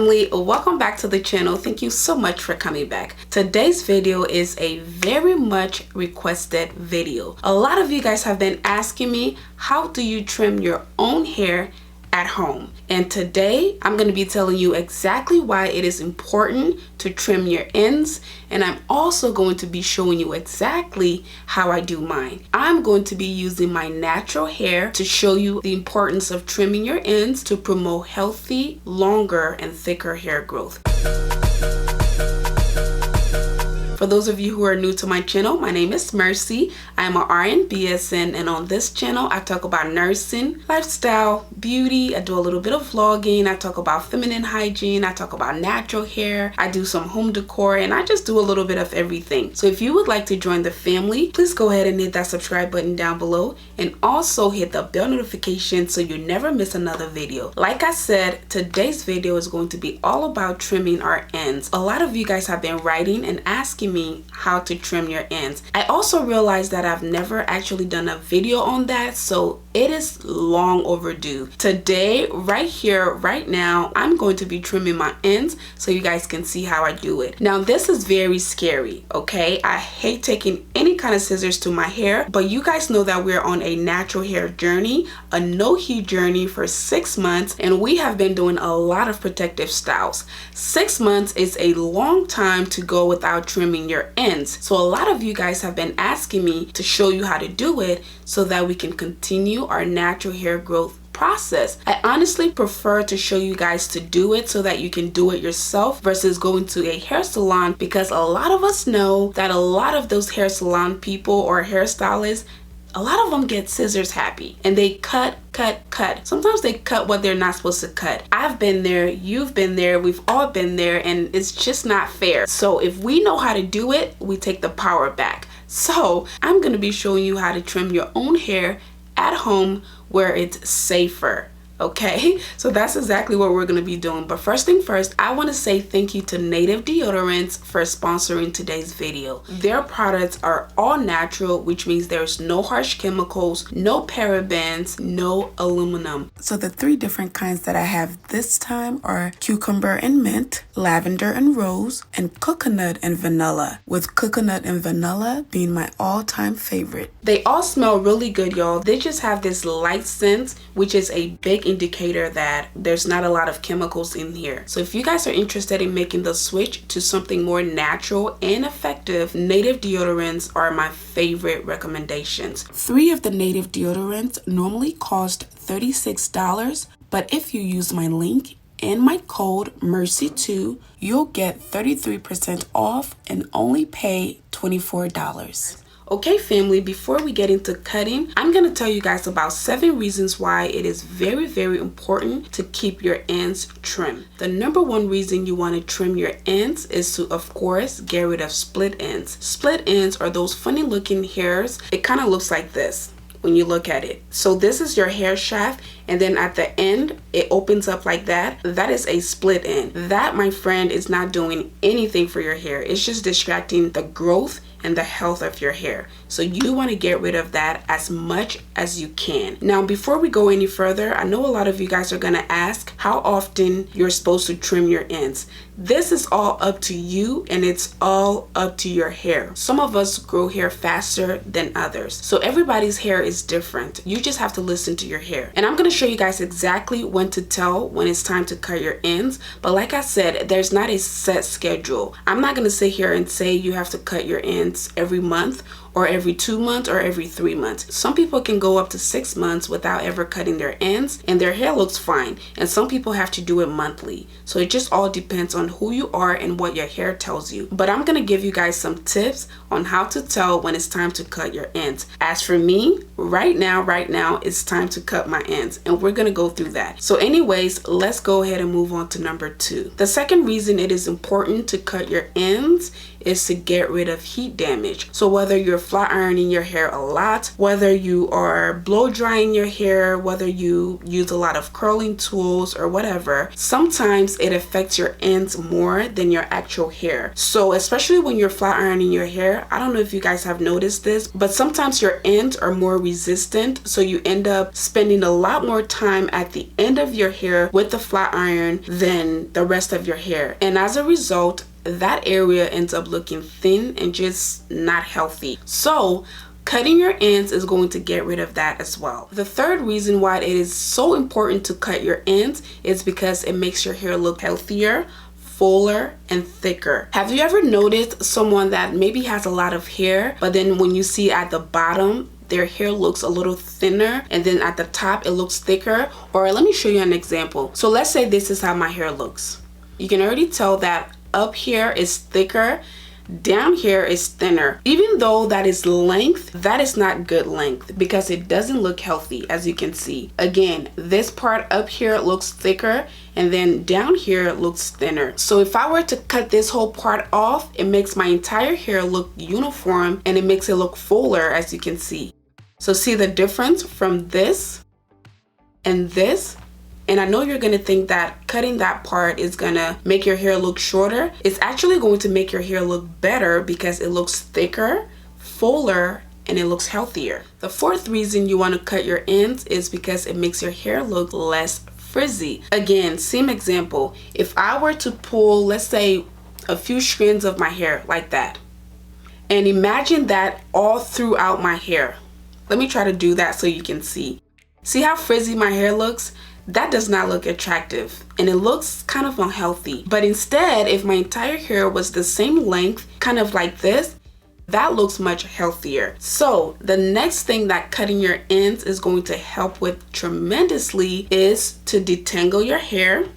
family, welcome back to the channel. Thank you so much for coming back. Today's video is a very much requested video. A lot of you guys have been asking me, how do you trim your own hair at home? And today I'm going to be telling you exactly why it is important to trim your ends, and I'm also going to be showing you exactly how I do mine. I'm going to be using my natural hair to show you the importance of trimming your ends to promote healthy, longer, and thicker hair growth. For those of you who are new to my channel, my name is Mercy. I am an RN BSN, and on this channel I talk about nursing, lifestyle, beauty. I do a little bit of vlogging. I talk about feminine hygiene. I talk about natural hair. I do some home decor, and I just do a little bit of everything. So if you would like to join the family, please go ahead and hit that subscribe button down below, and also hit the bell notification so you never miss another video. Like I said, today's video is going to be all about trimming our ends. A lot of you guys have been writing and asking me how to trim your ends. I also realized that I've never actually done a video on that, so it is long overdue. Today, right here, right now, I'm going to be trimming my ends so you guys can see how I do it. Now, this is very scary, okay? I hate taking any kind of scissors to my hair, but you guys know that we're on a natural hair journey, a no heat journey for 6 months, and we have been doing a lot of protective styles. 6 months is a long time to go without trimming your ends. So a lot of you guys have been asking me to show you how to do it so that we can continue our natural hair growth process. I honestly prefer to show you guys to do it so that you can do it yourself versus going to a hair salon, because a lot of us know that a lot of those hair salon people or hairstylists, a lot of them get scissors happy and they cut. Sometimes they cut what they're not supposed to cut. I've been there, you've been there, we've all been there, and it's just not fair. So if we know how to do it, we take the power back. So I'm going to be showing you how to trim your own hair at home where it's safer. Okay, so that's exactly what we're going to be doing. But first thing first, I want to say thank you to Native Deodorants for sponsoring today's video. Their products are all natural, which means there's no harsh chemicals, no parabens, no aluminum. So the 3 different kinds that I have this time are cucumber and mint, lavender and rose, and coconut and vanilla, with coconut and vanilla being my all-time favorite. They all smell really good, y'all. They just have this light scent, which is a big indicator that there's not a lot of chemicals in here. So if you guys are interested in making the switch to something more natural and effective, Native Deodorants are my favorite recommendations. 3 of the Native Deodorants normally cost $36, but if you use my link and my code MERCY2, you'll get 33% off and only pay $24. Okay, family, before we get into cutting, I'm going to tell you guys about 7 reasons why it is very important to keep your ends trim. The number 1 reason you want to trim your ends is to, of course, get rid of split ends. Split ends are those funny looking hairs. It kind of looks like this when you look at it. So this is your hair shaft, and then at the end it opens up like that. That is a split end. That, my friend, is not doing anything for your hair. It's just distracting the growth and the health of your hair. So you want to get rid of that as much as you can. Now, before we go any further, I know a lot of you guys are going to ask how often you're supposed to trim your ends. This is all up to you, and it's all up to your hair. Some of us grow hair faster than others, so everybody's hair is different. You just have to listen to your hair. And I'm going to show you guys exactly when to tell when it's time to cut your ends. But like I said, there's not a set schedule. I'm not going to sit here and say you have to cut your ends every month or every 2 months or every 3 months. Some people can go up to 6 months without ever cutting their ends and their hair looks fine, and some people have to do it monthly. So it just all depends on who you are and what your hair tells you. But I'm gonna give you guys some tips on how to tell when it's time to cut your ends. As for me, right now it's time to cut my ends, and we're gonna go through that. So anyways, let's go ahead and move on to number 2. The second reason it is important to cut your ends is to get rid of heat damage. So whether you're flat ironing your hair a lot, whether you are blow drying your hair, whether you use a lot of curling tools or whatever, sometimes it affects your ends more than your actual hair. So especially when you're flat ironing your hair, I don't know if you guys have noticed this, but sometimes your ends are more resistant, so you end up spending a lot more time at the end of your hair with the flat iron than the rest of your hair, and as a result that area ends up looking thin and just not healthy. So cutting your ends is going to get rid of that as well. The third reason why it is so important to cut your ends is because it makes your hair look healthier, fuller, and thicker. Have you ever noticed someone that maybe has a lot of hair, but then when you see at the bottom their hair looks a little thinner, and then at the top it looks thicker? Or let me show you an example. So let's say this is how my hair looks. You can already tell that up here is thicker, down here is thinner. Even though that is length, that is not good length because it doesn't look healthy. As you can see, again, this part up here looks thicker, and then down here looks thinner. So if I were to cut this whole part off, it makes my entire hair look uniform and it makes it look fuller, as you can see. So see the difference from this and this? And I know you're gonna think that cutting that part is gonna make your hair look shorter. It's actually going to make your hair look better because it looks thicker, fuller, and it looks healthier. The fourth reason you wanna cut your ends is because it makes your hair look less frizzy. Again, same example. If I were to pull, let's say, a few strands of my hair like that, and imagine that all throughout my hair. Let me try to do that so you can see. See how frizzy my hair looks? That does not look attractive and it looks kind of unhealthy. But instead, if my entire hair was the same length, kind of like this, that looks much healthier. So the next thing that cutting your ends is going to help with tremendously is to detangle your hair,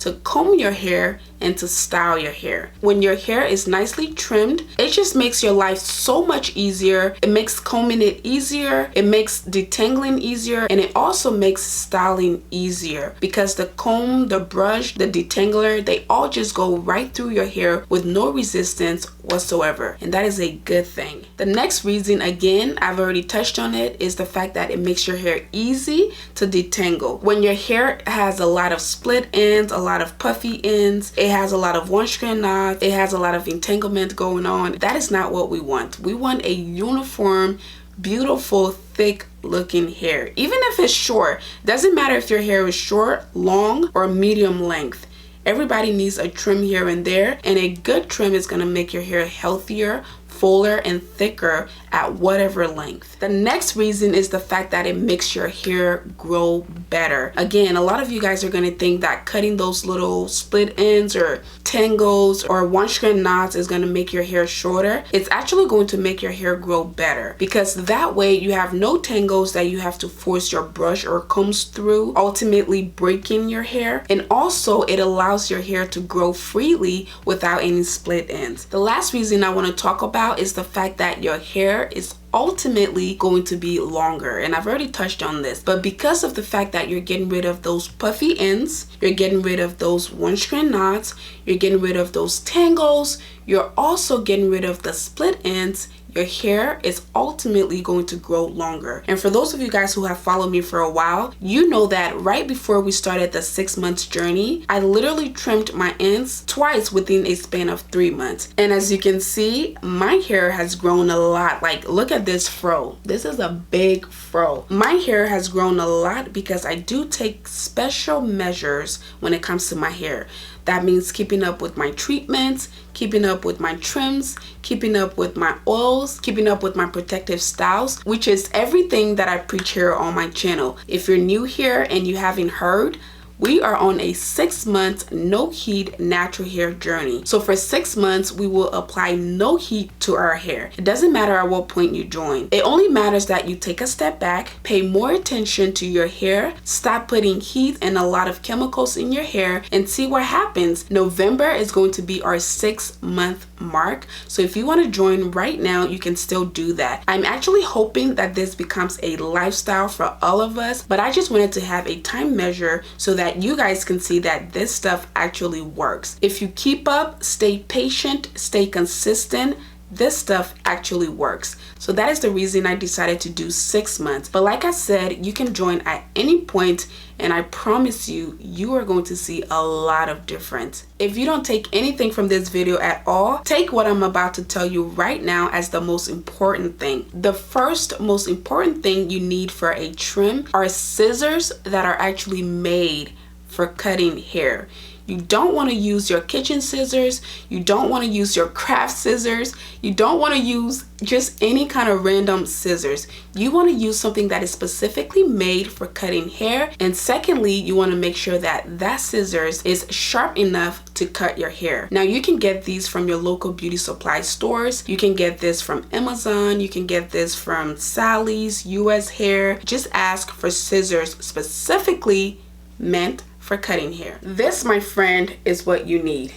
to comb your hair, and to style your hair. When your hair is nicely trimmed, it just makes your life so much easier. It makes combing it easier, it makes detangling easier, and it also makes styling easier because the comb, the brush, the detangler, they all just go right through your hair with no resistance whatsoever, and that is a good thing. The next reason, again, I've already touched on it, is the fact that it makes your hair easy to detangle. When your hair has a lot of split ends, a lot of puffy ends, it has a lot of one strand knots, it has a lot of entanglement going on, that is not what we want. We want a uniform, beautiful, thick looking hair. Even if it's short, doesn't matter if your hair is short, long, or medium length. Everybody needs a trim here and there, and a good trim is going to make your hair healthier, fuller, and thicker at whatever length. The next reason is the fact that it makes your hair grow better. Again, a lot of you guys are going to think that cutting those little split ends or tangles or one strand knots is going to make your hair shorter. It's actually going to make your hair grow better because that way you have no tangles that you have to force your brush or combs through, ultimately breaking your hair, and also it allows your hair to grow freely without any split ends. The last reason I want to talk about is the fact that your hair is ultimately going to be longer, and I've already touched on this, but because of the fact that you're getting rid of those puffy ends, you're getting rid of those one strand knots, you're getting rid of those tangles, you're also getting rid of the split ends, your hair is ultimately going to grow longer. And for those of you guys who have followed me for a while, you know that right before we started the 6 months journey, I literally trimmed my ends twice within a span of 3 months. And as you can see, my hair has grown a lot. Like, look at this fro. This is a big fro. My hair has grown a lot because I do take special measures when it comes to my hair. That means keeping up with my treatments, keeping up with my trims, keeping up with my oils, keeping up with my protective styles, which is everything that I preach here on my channel. If you're new here and you haven't heard, we are on a 6 month no heat natural hair journey. So for 6 months, we will apply no heat to our hair. It doesn't matter at what point you join. It only matters that you take a step back, pay more attention to your hair, stop putting heat and a lot of chemicals in your hair, and see what happens. November is going to be our 6 month mark. So if you want to join right now, you can still do that. I'm actually hoping that this becomes a lifestyle for all of us, but I just wanted to have a time measure so that that you guys can see that this stuff actually works. If you keep up, stay patient, stay consistent, this stuff actually works. So that is the reason I decided to do 6 months. But like I said, you can join at any point, and I promise you, you are going to see a lot of difference. If you don't take anything from this video at all, take what I'm about to tell you right now as the most important thing. The first most important thing you need for a trim are scissors that are actually made for cutting hair. You don't want to use your kitchen scissors. You don't want to use your craft scissors. You don't want to use just any kind of random scissors. You want to use something that is specifically made for cutting hair. And secondly, you want to make sure that that scissors is sharp enough to cut your hair. Now you can get these from your local beauty supply stores. You can get this from Amazon. You can get this from Sally's, US Hair. Just ask for scissors specifically meant for cutting hair. This, my friend, is what you need.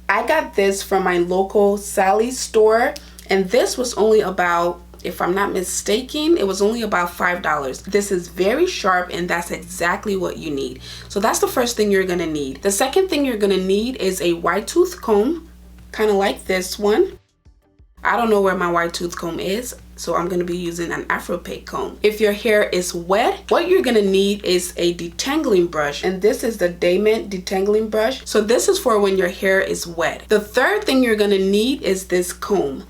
I got this from my local Sally's store, and this was only about, if I'm not mistaken, it was only about $5. This is very sharp, and that's exactly what you need. So that's the first thing you're gonna need. The second thing you're gonna need is a wide tooth comb, kind of like this one. I don't know where my wide tooth comb is, so I'm gonna be using an Afro-Pay comb. If your hair is wet, what you're gonna need is a detangling brush, and this is the Diamond detangling brush. So this is for when your hair is wet. The third thing you're gonna need is this comb.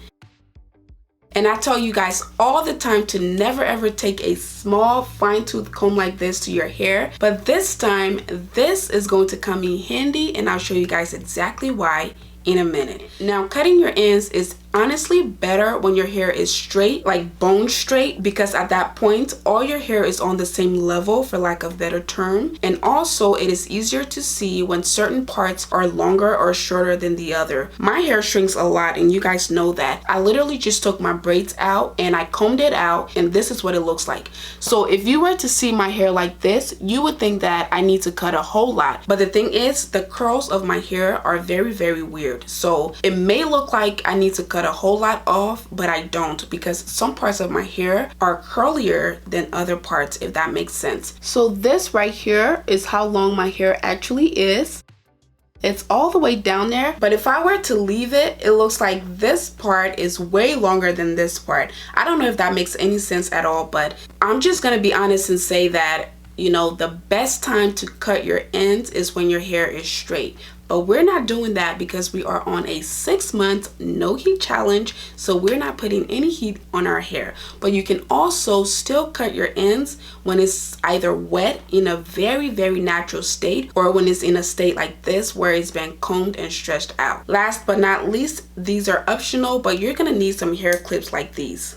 And I tell you guys all the time to never ever take a small fine tooth comb like this to your hair, but this time this is going to come in handy, and I'll show you guys exactly why in a minute. Now, cutting your ends is honestly better when your hair is straight, like bone straight, because at that point all your hair is on the same level, for lack of a better term. And also it is easier to see when certain parts are longer or shorter than the other. My hair shrinks a lot, and you guys know that. I literally just took my braids out and I combed it out, and this is what it looks like. So if you were to see my hair like this, you would think that I need to cut a whole lot. But the thing is, the curls of my hair are very, very weird. So it may look like I need to cut a whole lot off, but I don't, because some parts of my hair are curlier than other parts, if that makes sense. So this right here is how long my hair actually is. It's all the way down there, but if I were to leave it, it looks like this part is way longer than this part. I don't know if that makes any sense at all, but I'm just gonna be honest and say that, you know, the best time to cut your ends is when your hair is straight. But we're not doing that because we are on a 6-month no heat challenge, so we're not putting any heat on our hair. But you can also still cut your ends when it's either wet in a very, very natural state, or when it's in a state like this where it's been combed and stretched out. Last but not least, these are optional, but you're gonna need some hair clips like these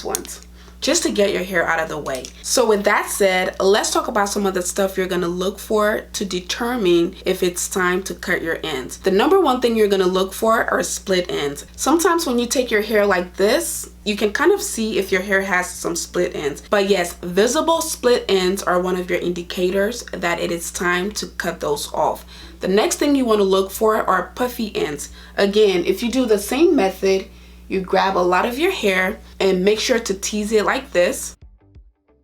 ones, just to get your hair out of the way. So with that said, let's talk about some of the stuff you're gonna look for to determine if it's time to cut your ends. The number one thing you're gonna look for are split ends. Sometimes when you take your hair like this, you can kind of see if your hair has some split ends. But yes, visible split ends are one of your indicators that it is time to cut those off. The next thing you wanna look for are puffy ends. Again, if you do the same method, you grab a lot of your hair and make sure to tease it like this.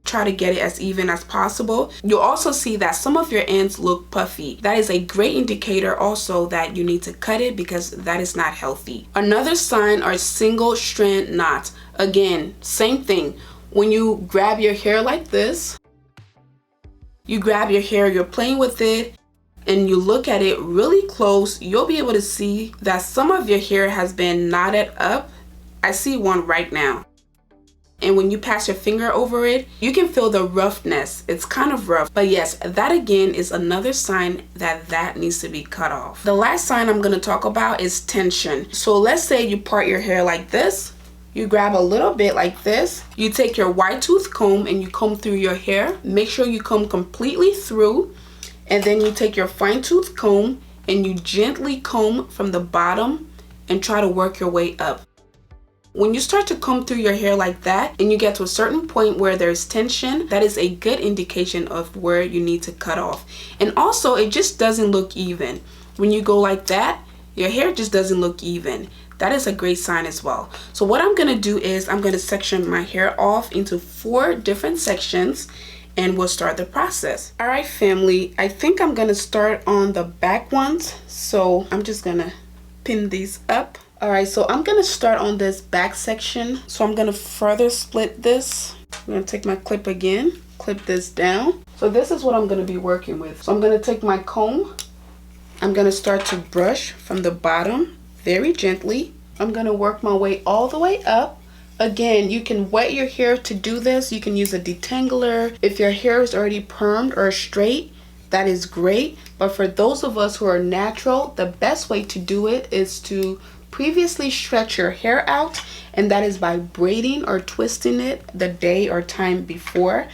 Try to get it as even as possible. You'll also see that some of your ends look puffy. That is a great indicator also that you need to cut it, because that is not healthy. Another sign are single strand knots. Again, same thing. When you grab your hair like this, you grab your hair, you're playing with it, and you look at it really close, you'll be able to see that some of your hair has been knotted up. I see one right now. And when you pass your finger over it, you can feel the roughness. It's kind of rough. But yes, that again is another sign that needs to be cut off. The last sign I'm going to talk about is tension. So let's say you part your hair like this. You grab a little bit like this. You take your wide tooth comb and you comb through your hair. Make sure you comb completely through. And then you take your fine tooth comb and you gently comb from the bottom and try to work your way up. When you start to comb through your hair like that and you get to a certain point where there's tension, that is a good indication of where you need to cut off. And also, it just doesn't look even. When you go like that, your hair just doesn't look even. That is a great sign as well. So what I'm gonna do is I'm gonna section my hair off into 4 different sections, and we'll start the process. All right, family, I think I'm gonna start on the back ones. So I'm just gonna pin these up. All right, so I'm gonna start on this back section. So I'm gonna further split this. I'm gonna take my clip again, clip this down. So this is what I'm gonna be working with. So I'm gonna take my comb. I'm gonna start to brush from the bottom very gently. I'm gonna work my way all the way up. Again, you can wet your hair to do this. You can use a detangler. If your hair is already permed or straight, that is great. But for those of us who are natural, the best way to do it is to previously stretch your hair out, and that is by braiding or twisting it the day or time before,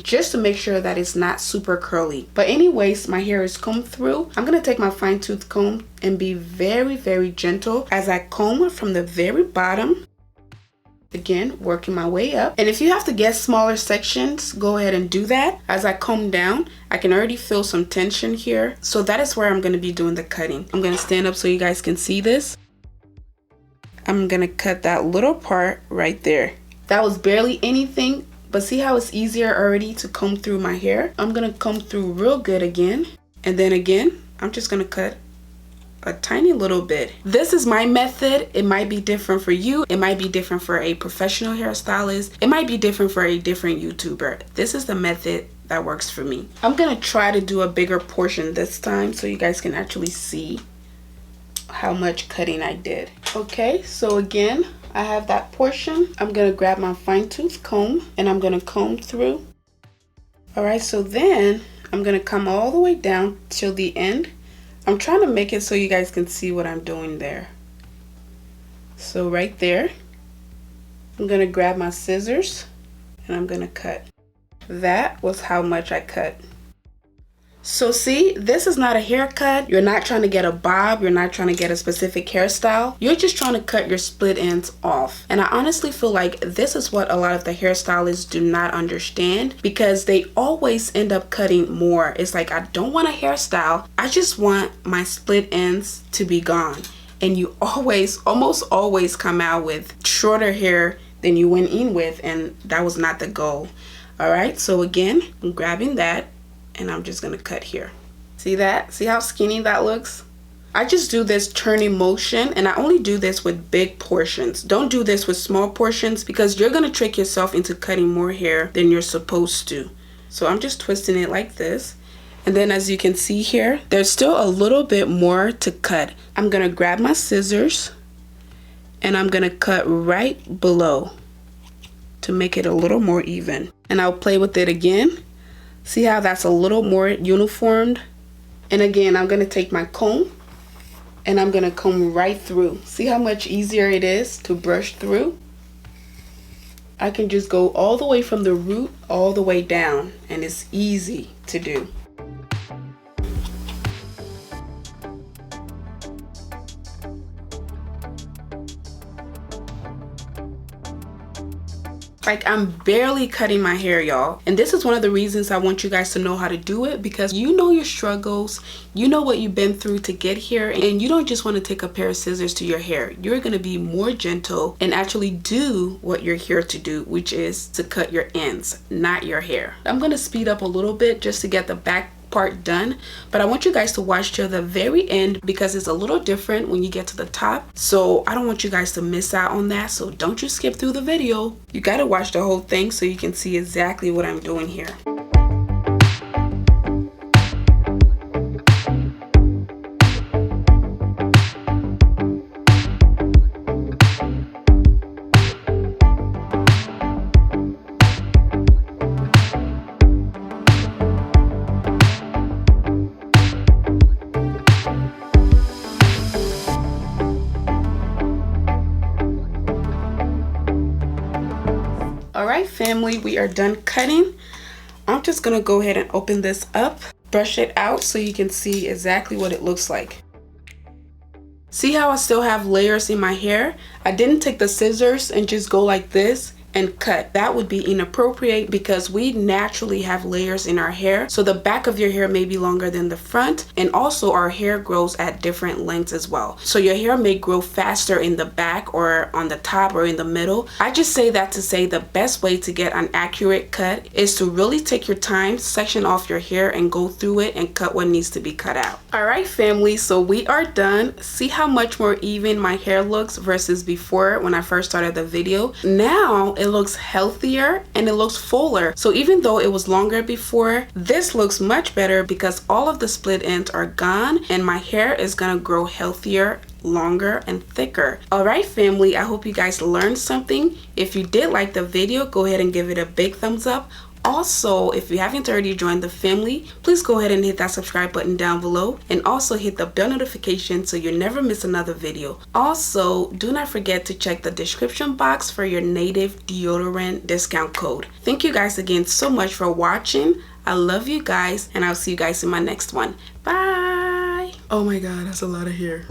just to make sure that it's not super curly. But anyways, my hair is combed through. I'm gonna take my fine tooth comb and be very, very gentle as I comb from the very bottom. Again, working my way up. And if you have to get smaller sections, go ahead and do that. As I comb down, I can already feel some tension here. So that is where I'm going to be doing the cutting. I'm going to stand up so you guys can see this. I'm going to cut that little part right there. That was barely anything, but see how it's easier already to comb through my hair? I'm going to comb through real good again. And then again, I'm just going to cut a tiny little bit. This is my method. It might be different for you. It might be different for a professional hairstylist. It might be different for a different YouTuber. This is the method that works for me. I'm gonna try to do a bigger portion this time so you guys can actually see how much cutting I did. Okay, so again, I have that portion. I'm gonna grab my fine tooth comb and I'm gonna comb through. All right, so then I'm gonna come all the way down till the end. I'm trying to make it so you guys can see what I'm doing there. So right there, I'm gonna grab my scissors and I'm gonna cut. That was how much I cut. So see, this is not a haircut. You're not trying to get a bob. You're not trying to get a specific hairstyle. You're just trying to cut your split ends off. And I honestly feel like this is what a lot of the hairstylists do not understand, because they always end up cutting more. It's like, I don't want a hairstyle. I just want my split ends to be gone. And you almost always come out with shorter hair than you went in with, and that was not the goal. All right, so again, I'm grabbing that and I'm just gonna cut here. See that? See how skinny that looks? I just do this turning motion, and I only do this with big portions. Don't do this with small portions because you're gonna trick yourself into cutting more hair than you're supposed to. So I'm just twisting it like this. And then as you can see here, there's still a little bit more to cut. I'm gonna grab my scissors and I'm gonna cut right below to make it a little more even. And I'll play with it again. See how that's a little more uniformed? And again, I'm gonna take my comb and I'm gonna comb right through. See how much easier it is to brush through? I can just go all the way from the root all the way down, and it's easy to do. Like, I'm barely cutting my hair, y'all. And this is one of the reasons I want you guys to know how to do it, because you know your struggles, you know what you've been through to get here, and you don't just want to take a pair of scissors to your hair. You're going to be more gentle and actually do what you're here to do, which is to cut your ends, not your hair. I'm going to speed up a little bit just to get the back part done, but I want you guys to watch till the very end because it's a little different when you get to the top. So I don't want you guys to miss out on that, so don't you skip through the video. You got to watch the whole thing so you can see exactly what I'm doing here. Alright family, we are done cutting. I'm just gonna go ahead and open this up, brush it out so you can see exactly what it looks like. See how I still have layers in my hair? I didn't take the scissors and just go like this and cut. That would be inappropriate because we naturally have layers in our hair. So the back of your hair may be longer than the front, and also our hair grows at different lengths as well. So your hair may grow faster in the back or on the top or in the middle. I just say that to say the best way to get an accurate cut is to really take your time, section off your hair, and go through it and cut what needs to be cut out. Alright family, so we are done. See how much more even my hair looks versus before when I first started the video. Now it looks healthier and it looks fuller. So even though it was longer before, this looks much better because all of the split ends are gone and my hair is gonna grow healthier, longer, and thicker. Alright family, I hope you guys learned something. If you did like the video, go ahead and give it a big thumbs up. Also, if you haven't already joined the family, please go ahead and hit that subscribe button down below, and also hit the bell notification so you never miss another video. Also, do not forget to check the description box for your native deodorant discount code. Thank you guys again so much for watching. I love you guys, and I'll see you guys in my next one. Bye. Oh my god, that's a lot of hair.